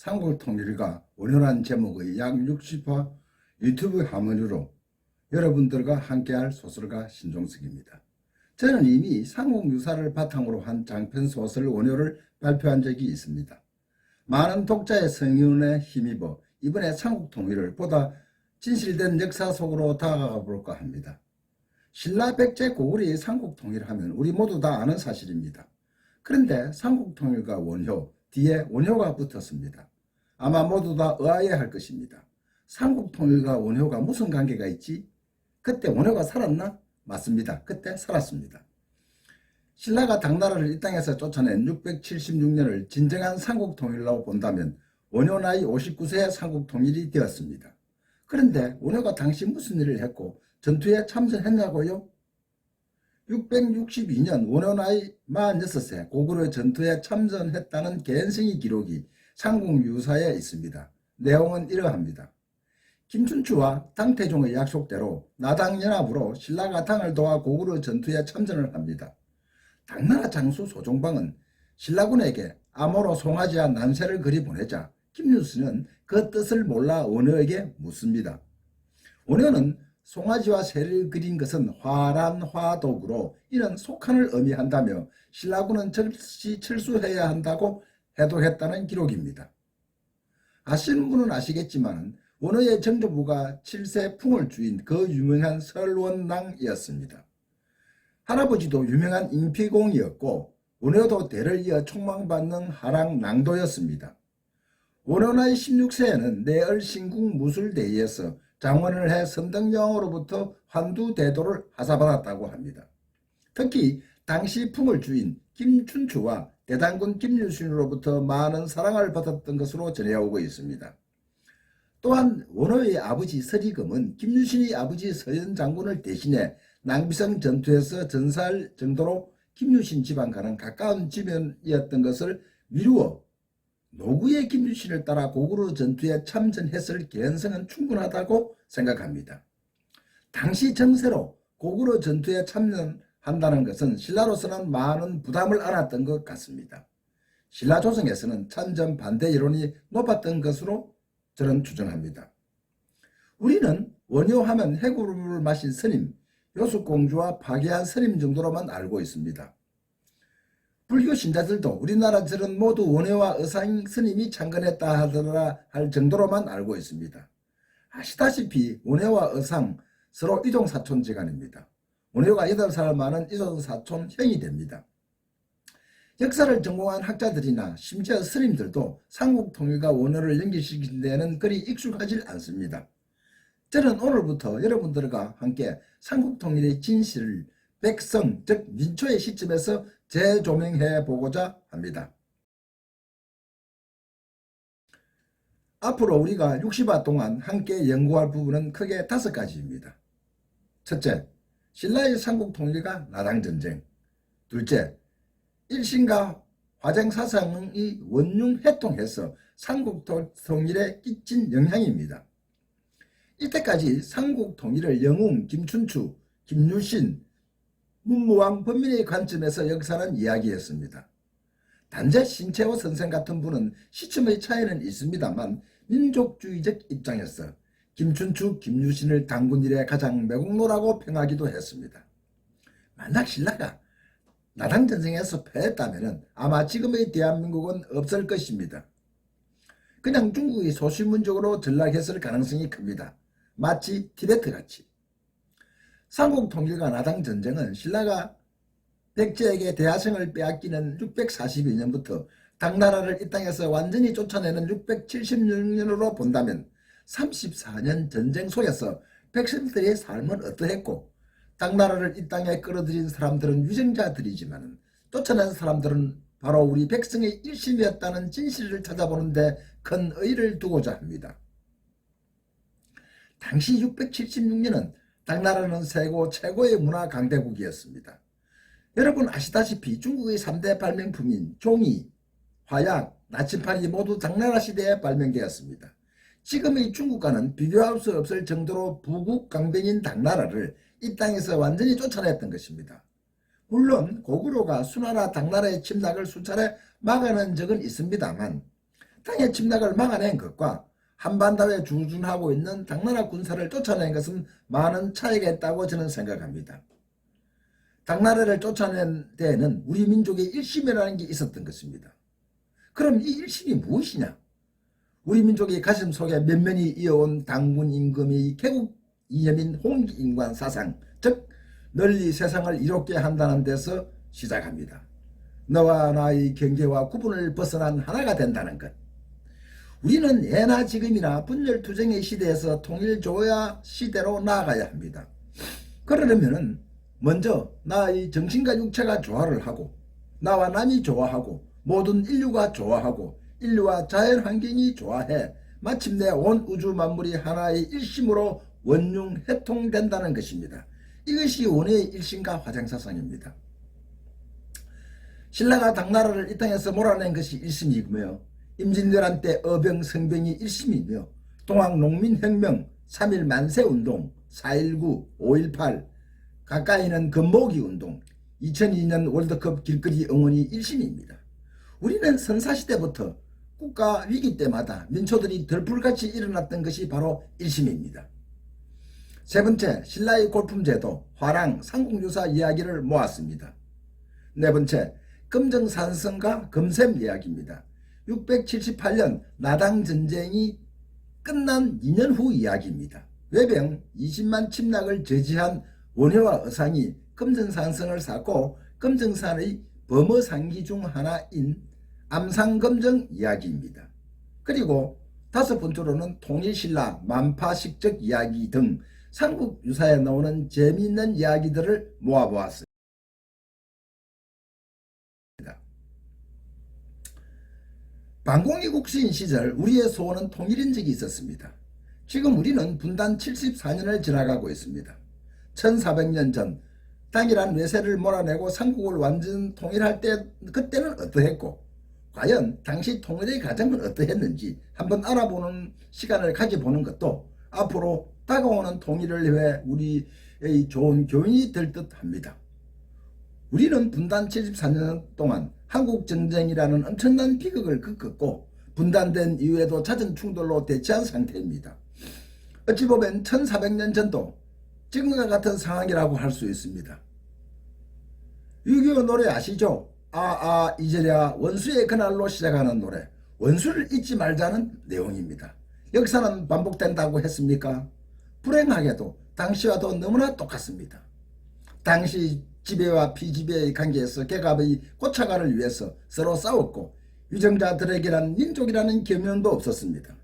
삼국통일과 원효란 제목의 약 60화 유튜브 화면으로 여러분들과 함께할 소설가 신종석입니다. 저는 이미 삼국유사를 바탕으로 한 장편소설 원효를 발표한 적이 있습니다. 많은 독자의 성원에 힘입어 이번에 삼국통일을 보다 진실된 역사 속으로 다가가 볼까 합니다. 신라 백제 고구려의 삼국통일하면 우리 모두 다 아는 사실입니다. 그런데 삼국통일과 원효, 뒤에 원효가 붙었습니다. 아마 모두 다 의아해할 것입니다. 삼국통일과 원효가 무슨 관계가 있지? 그때 원효가 살았나? 맞습니다. 그때 살았습니다. 신라가 당나라를 이 땅에서 쫓아낸 676년을 진정한 삼국통일로 본다면 원효 나이 59세에 삼국통일이 되었습니다. 그런데 원효가 당시 무슨 일을 했고 전투에 참전했냐고요? 662년 원효 나이 46세 고구려 전투에 참전했다는 개연성의 기록이 삼국유사에 있습니다. 내용은 이러합니다. 김춘추와 당태종의 약속대로 나당연합으로 신라가 당을 도와 고구려 전투에 참전을 합니다. 당나라 장수 소종방은 신라군에게 암호로 송아지와 난세를 그리 보내자 김유신은 그 뜻을 몰라 원효에게 묻습니다. 원효는 송아지와 새를 그린 것은 화란 화독으로 이는 속한을 의미한다며 신라군은 즉시 철수해야 한다고 해독했다는 기록입니다. 아시는 분은 아시겠지만 원효의 정조부가 7세 풍을주인 그 유명한 설원낭이었습니다. 할아버지도 유명한 임피공이었고 원효도 대를 이어 촉망받는 하랑낭도였습니다. 원효 나이 16세에는 내을 신궁 무술대회에서 장원을 해 선덕여왕으로부터 환두대도를 하사받았다고 합니다. 특히 당시 풍을주인 김춘추와 대당군 김유신으로부터 많은 사랑을 받았던 것으로 전해오고 있습니다. 또한 원효의 아버지 서리금은 김유신의 아버지 서현장군을 대신해 낭비성 전투에서 전사할 정도로 김유신 집안과는 가까운 지면이었던 것을 미루어 노구의 김유신을 따라 고구려 전투에 참전했을 개연성은 충분하다고 생각합니다. 당시 정세로 고구려 전투에 참전한다는 것은 신라로서는 많은 부담을 안았던 것 같습니다. 신라 조정에서는 참전 반대 여론이 높았던 것으로 저는 추정합니다. 우리는 원효하면 해구를 마신 스님, 요숙공주와 파괴한 스님 정도로만 알고 있습니다. 불교 신자들도 우리나라들은 모두 원효와 의상 스님이 창건했다 하더라 할 정도로만 알고 있습니다. 아시다시피 원효와 의상 서로 이종사촌지간입니다. 원효가 8살 많은 이종사촌 형이 됩니다. 역사를 전공한 학자들이나 심지어 스님들도 삼국통일과 원효를 연결시키는 데는 그리 익숙하지 않습니다. 저는 오늘부터 여러분들과 함께 삼국통일의 진실을 백성 즉 민초의 시점에서 재조명해 보고자 합니다. 앞으로 우리가 60화 동안 함께 연구할 부분은 크게 5가지입니다. 첫째, 신라의 삼국통일과 나당전쟁. 둘째, 일신과 화쟁사상이 원흉해통해서 삼국통일에 끼친 영향입니다. 이때까지 삼국통일을 영웅, 김춘추, 김유신, 문무왕 범민의 관점에서 역사는 이야기했습니다. 단재 신채호 선생 같은 분은 시점의 차이는 있습니다만 민족주의적 입장에서 김춘추, 김유신을 당군일의 가장 매국노라고 평하기도 했습니다. 만약 신라가 나당전쟁에서 패했다면 아마 지금의 대한민국은 없을 것입니다. 그냥 중국이 소시문적으로 전락했을 가능성이 큽니다. 마치 티베트같이. 삼국통일과 나당전쟁은 신라가 백제에게 대하성을 빼앗기는 642년부터 당나라를 이 땅에서 완전히 쫓아내는 676년으로 본다면 34년 전쟁 속에서 백성들의 삶은 어떠했고 당나라를 이 땅에 끌어들인 사람들은 위정자들이지만 쫓아낸 사람들은 바로 우리 백성의 일심이었다는 진실을 찾아보는데 큰 의의를 두고자 합니다. 당시 676년은 당나라는 세고 최고의 문화 강대국이었습니다. 여러분 아시다시피 중국의 3대 발명품인 종이, 화약, 나침판이 모두 당나라 시대에 발명되었습니다. 지금의 중국과는 비교할 수 없을 정도로 부국강병인 당나라를 이 땅에서 완전히 쫓아냈던 것입니다. 물론 고구려가 수나라 당나라의 침략을 수차례 막아낸 적은 있습니다만 당의 침략을 막아낸 것과 한반도에 주둔하고 있는 당나라 군사를 쫓아낸 것은 많은 차이가 있다고 저는 생각합니다. 당나라를 쫓아낸 데에는 우리 민족의 일심이라는 게 있었던 것입니다. 그럼 이 일심이 무엇이냐? 우리 민족의 가슴 속에 면면이 이어온 당군 임금의 개국 이념인 홍익인관 사상, 즉 널리 세상을 이롭게 한다는 데서 시작합니다. 너와 나의 경계와 구분을 벗어난 하나가 된다는 것. 우리는 예나 지금이나 분열투쟁의 시대에서 통일조화 시대로 나아가야 합니다. 그러려면 먼저 나의 정신과 육체가 조화를 하고 나와 남이 조화하고 모든 인류가 조화하고 인류와 자연환경이 조화해 마침내 온 우주 만물이 하나의 일심으로 원융해통된다는 것입니다. 이것이 원의 일심과 화생사상입니다. 신라가 당나라를 이 땅에서 몰아낸 것이 일심이며 임진왜란 때 어병성병이 일심이며 동학농민혁명, 3.1 만세운동, 4.19, 5.18, 가까이는 금모기운동, 2002년 월드컵 길거리 응원이 일심입니다. 우리는 선사시대부터 국가 위기 때마다 민초들이 들불같이 일어났던 것이 바로 일심입니다. 세 번째, 신라의 골품제도, 화랑, 삼국유사 이야기를 모았습니다. 네 번째, 금정산성과 금샘 이야기입니다. 678년 나당전쟁이 끝난 2년 후 이야기입니다. 외병 20만 침략을 저지한 원효와 의상이 금정산성을 쌓고 금정산의 범어상기 중 하나인 암상검정 이야기입니다. 그리고 다섯 번째로는 통일신라, 만파식적 이야기 등 삼국유사에 나오는 재미있는 이야기들을 모아보았습니다. 반공의 국시인 시절 우리의 소원은 통일인 적이 있었습니다. 지금 우리는 분단 74년을 지나가고 있습니다. 1400년 전 당일한 외세를 몰아내고 삼국을 완전 통일할 때 그때는 어떠했고 과연 당시 통일의 과정은 어떠했는지 한번 알아보는 시간을 가져보는 것도 앞으로 다가오는 통일을 위해 우리의 좋은 교훈이 될 듯합니다. 우리는 분단 74년 동안 한국전쟁이라는 엄청난 비극을 겪었고 분단된 이후에도 잦은 충돌로 대치한 상태입니다. 어찌 보면 1400년 전도 지금과 같은 상황이라고 할 수 있습니다. 6.25 노래 아시죠? 이제야 원수의 그날로 시작하는 노래, 원수를 잊지 말자는 내용입니다. 역사는 반복된다고 했습니까? 불행하게도 당시와도 너무나 똑같습니다. 당시 지배와 피지배의 관계에서 계급의 고착화를 위해서 서로 싸웠고 위정자들에게는 민족이라는 개념도 없었습니다.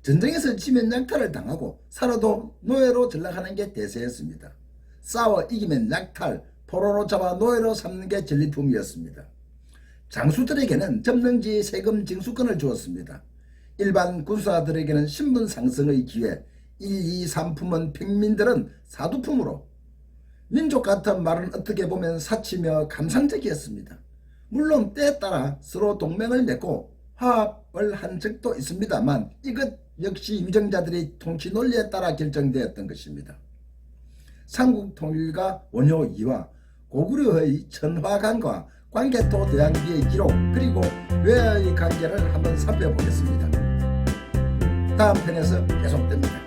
전쟁에서 지면 약탈을 당하고 살아도 노예로 전락하는 게 대세였습니다. 싸워 이기면 약탈, 포로로 잡아 노예로 삼는 게 전리품이었습니다. 장수들에게는 점령지 세금 징수권을 주었습니다. 일반 군사들에게는 신분 상승의 기회, 1, 2, 3품은 평민들은 사두품으로 민족 같은 말은 어떻게 보면 사치며 감상적이었습니다. 물론 때에 따라 서로 동맹을 맺고 화합을 한 적도 있습니다만 이것 역시 위정자들의 통치 논리에 따라 결정되었던 것입니다. 삼국 통일과 원효 이화, 고구려의 천화관과 광개토 대항기의 기록 그리고 외화의 관계를 한번 살펴보겠습니다. 다음 편에서 계속됩니다.